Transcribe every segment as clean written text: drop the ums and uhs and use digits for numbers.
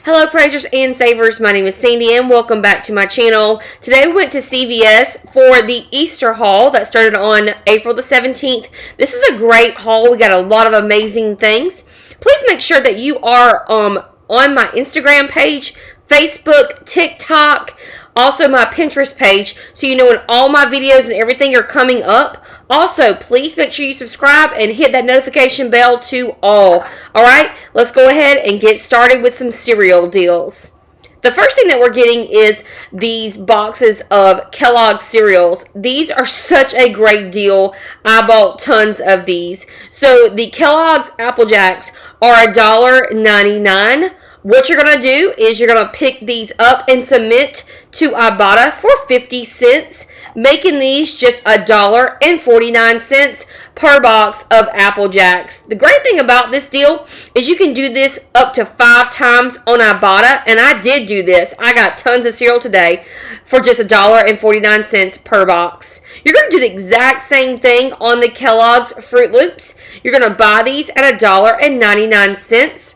Hello praisers and savers, my name is Sandy and welcome back to my channel. Today we went to CVS for the Easter haul that started on April the 17th. This is a great haul. We got a lot of amazing things. Please make sure that you are on my Instagram page, Facebook, TikTok, also my Pinterest page, so you know when all my videos and everything are coming up. Also, please make sure you subscribe and hit that notification bell to all. Alright, let's go ahead and get started with some cereal deals. The first thing that we're getting is these boxes of Kellogg cereals. These are such a great deal. I bought tons of these. So the Kellogg's Apple Jacks are $1.99. What you're going to do is you're going to pick these up and submit to IBOTTA for 50 cents, making these just $1.49 per box of Apple Jacks. The great thing about this deal is you can do this up to 5 times on IBOTTA, and I did do this. I got tons of cereal today for just $1.49 per box. You're going to do the exact same thing on the Kellogg's Fruit Loops. You're going to buy these at $1.99.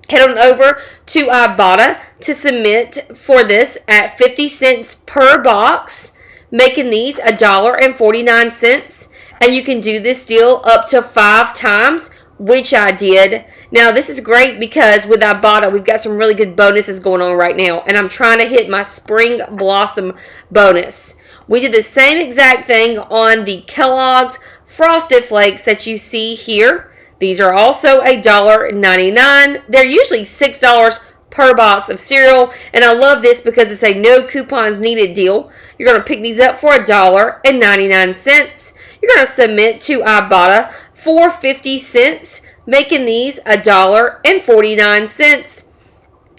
Head on over to IBOTTA to submit for this at 50 cents per box, making these $1.49. And you can do this deal up to 5 times, which I did. Now, this is great because with IBOTTA, we've got some really good bonuses going on right now. And I'm trying to hit my Spring Blossom bonus. We did the same exact thing on the Kellogg's Frosted Flakes that you see here. These are also $1.99. They're usually $6 per box of cereal. And I love this because it's a no coupons needed deal. You're going to pick these up for $1.99. You're going to submit to IBOTTA for 50 cents, making these $1.49.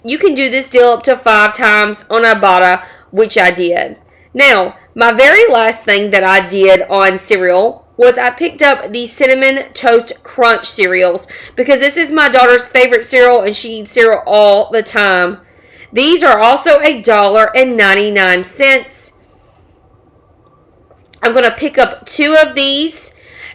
You can do this deal up to 5 times on IBOTTA, which I did. Now, my very last thing that I did on cereal was I picked up the Cinnamon Toast Crunch cereals because this is my daughter's favorite cereal and she eats cereal all the time. These are also $1.99. I'm going to pick up 2 of these,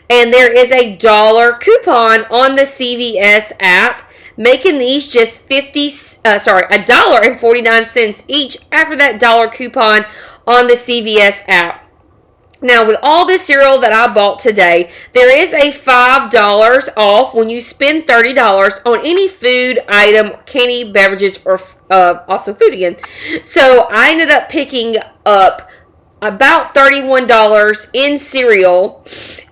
and there is a $1 coupon on the CVS app, making these just $1.49 each after that $1 coupon on the CVS app. Now, with all this cereal that I bought today, there is a $5 off when you spend $30 on any food item, candy, beverages, or also food again. So, I ended up picking up about $31 in cereal,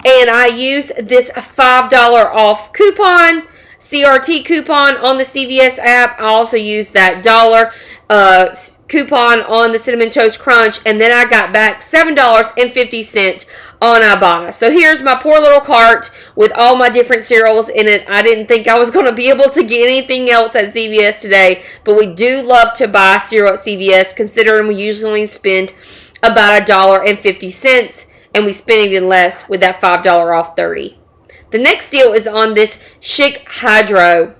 and I used this $5 off coupon, CRT coupon on the CVS app. I also used that $1 coupon on the Cinnamon Toast Crunch, and then I got back $7.50 on IBOTTA. So here's my poor little cart with all my different cereals in it. I didn't think I was going to be able to get anything else at CVS today, but we do love to buy cereal at CVS, considering we usually spend about $1.50, and we spend even less with that $5 off 30. The next deal is on this Chic Hydro.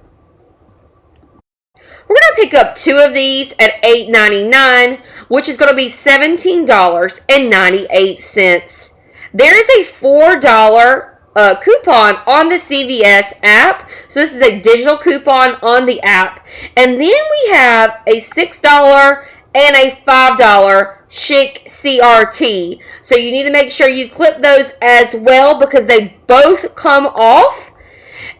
We're going to pick up 2 of these at $8.99, which is going to be $17.98. There is a $4 coupon on the CVS app. So this is a digital coupon on the app. And then we have a $6 and a $5 Chic CRT. So you need to make sure you clip those as well because they both come off.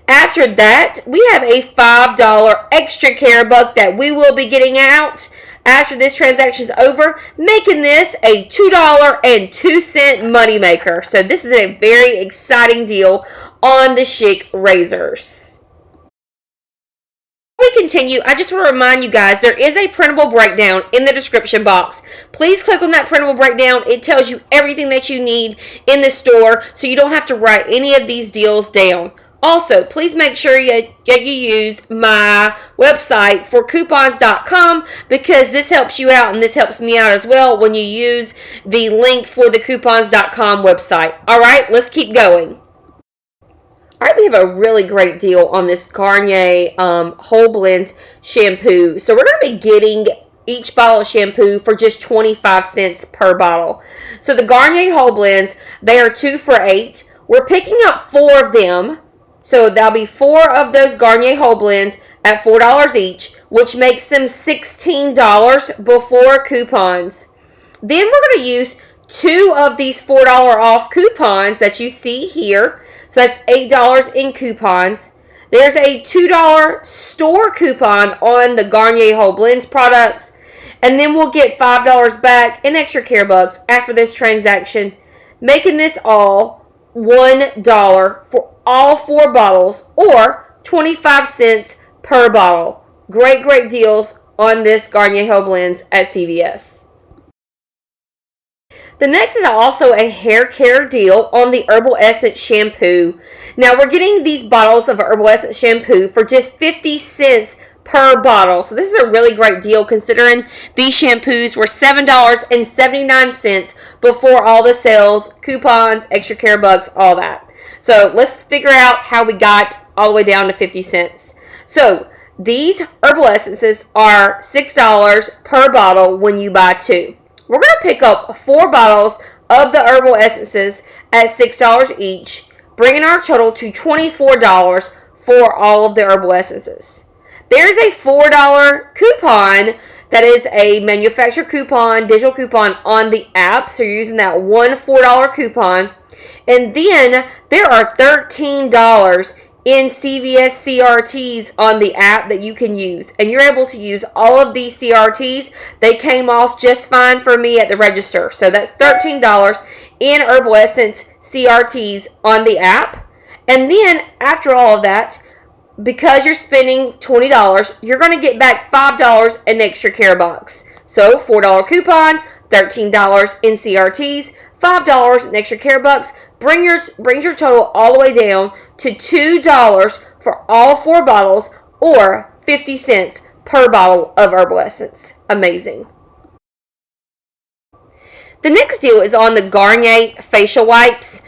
After that, we have a $5 extra care buck that we will be getting out after this transaction is over, making this a $2.02 moneymaker. So this is a very exciting deal on the Chic razors. Before we continue, I just want to remind you guys there is a printable breakdown in the description box. Please click on that printable breakdown. It tells you everything that you need in the store so you don't have to write any of these deals down. Also, please make sure you use my website for coupons.com because this helps you out and this helps me out as well when you use the link for the coupons.com website. Alright, let's keep going. Alright, we have a really great deal on this Garnier whole blend shampoo. So we're going to be getting each bottle of shampoo for just 25 cents per bottle. So the Garnier whole blends, they are 2 for $8. We're picking up 4 of them. So that'll be 4 of those Garnier whole blends at $4 each, which makes them $16 before coupons. Then we're going to use 2 of these $4 off coupons that you see here. So that's $8 in coupons. There's a $2 store coupon on the Garnier Whole Blends products. And then we'll get $5 back in extra care bucks after this transaction, making this all $1 for all 4 bottles or 25 cents per bottle. Great, great deals on this Garnier Whole Blends at CVS. The next is also a hair care deal on the Herbal Essence shampoo. Now we're getting these bottles of Herbal Essence shampoo for just 50 cents per bottle. So this is a really great deal considering these shampoos were $7.79 before all the sales, coupons, extra care bucks, all that. So let's figure out how we got all the way down to 50 cents. So these Herbal Essences are $6 per bottle when you buy 2. We're going to pick up 4 bottles of the Herbal Essences at $6 each, bringing our total to $24 for all of the Herbal Essences. There's a $4 coupon that is a manufacturer coupon, digital coupon on the app. So you're using that one $4 coupon. And then there are $13 in CVS CRTs on the app that you can use. And you're able to use all of these CRTs. They came off just fine for me at the register. So that's $13 in Herbal Essence CRTs on the app. And then after all of that, because you're spending $20, you're going to get back $5 in extra care bucks. So $4 coupon, $13 in CRTs, $5 in extra care bucks, brings your total all the way down to $2 for all 4 bottles or 50 cents per bottle of Herbal Essence. Amazing. The next deal is on the Garnier facial wipes.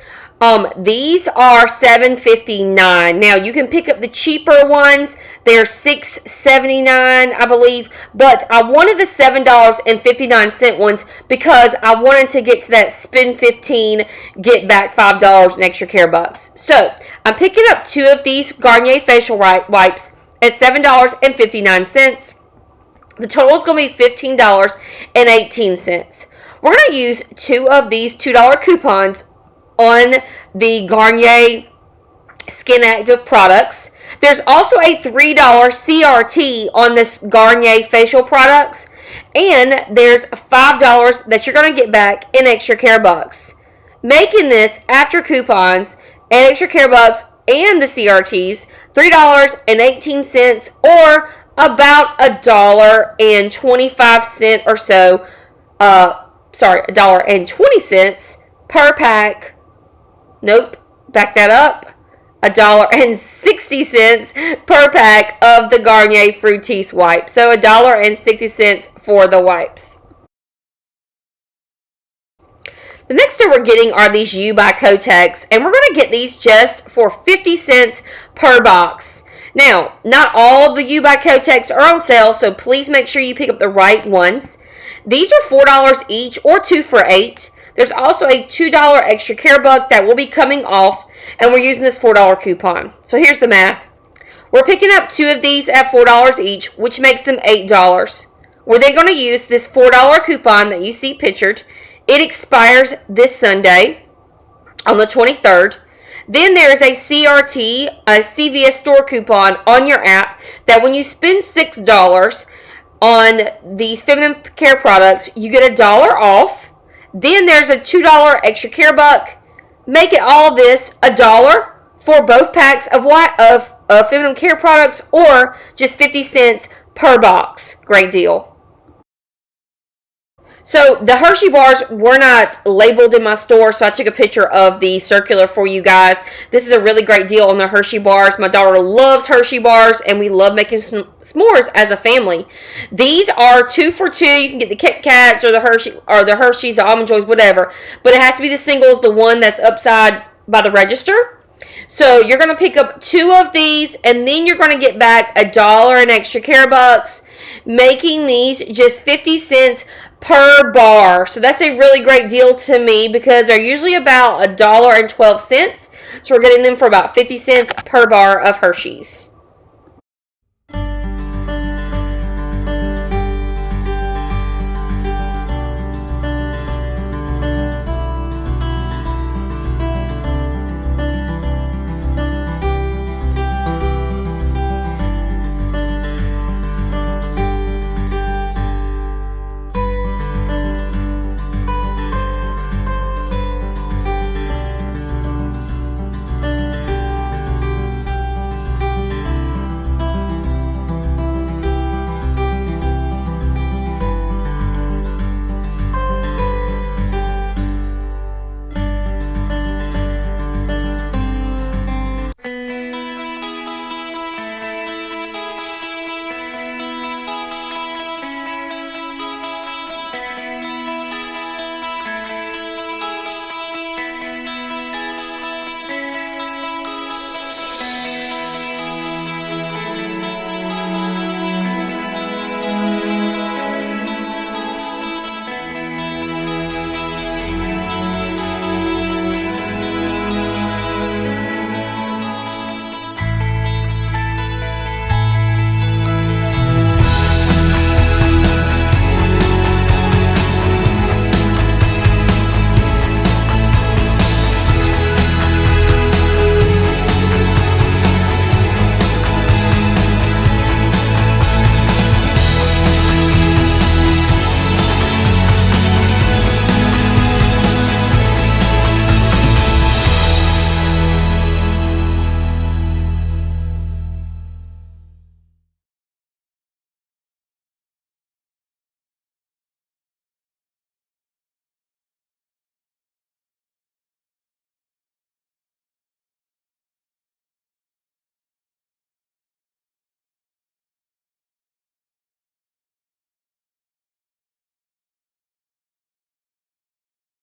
These are $7.59. Now you can pick up the cheaper ones. They're $6.79, I believe. But I wanted the $7.59 ones because I wanted to get to that spend $15, get back $5 in extra care bucks. So I'm picking up 2 of these Garnier facial wipes at $7.59. The total is going to be $15.18. We're going to use 2 of these $2 coupons on the Garnier Skin Active products. There's also a $3 CRT on this Garnier facial products. And there's $5 that you're going to get back in extra care bucks. Making this, after coupons and extra care bucks and the CRTs, $3.18 or about $1.25 or so. $1.20 per pack. Nope, back that up. $1.60 per pack of the Garnier Fructis wipe. So $1.60 for the wipes. The next that we're getting are these U by Kotex, and we're going to get these just for 50 cents per box. Now, not all the U by Kotex are on sale, so please make sure you pick up the right ones. These are $4 each or 2 for $8. There's also a $2 extra care buck that will be coming off, and we're using this $4 coupon. So here's the math. We're picking up 2 of these at $4 each, which makes them $8. We're then going to use this $4 coupon that you see pictured. It expires this Sunday on the 23rd. Then there's a CRT, a CVS store coupon on your app that when you spend $6 on these feminine care products, you get $1 off. Then there's a $2 extra care buck. Make it all this $1 for both packs of feminine care products or just 50 cents per box. Great deal. So the Hershey Bars were not labeled in my store, so I took a picture of the circular for you guys. This is a really great deal on the Hershey Bars. My daughter loves Hershey Bars, and we love making s'mores as a family. These are 2 for $2. You can get the Kit Kats or the Hershey's, the Almond Joys, whatever. But it has to be the singles, the one that's upside by the register. So you're going to pick up 2 of these, and then you're going to get back $1 in extra care bucks, making these just 50 cents per bar. So that's a really great deal to me because they're usually about $1.12. So we're getting them for about 50 cents per bar of Hershey's.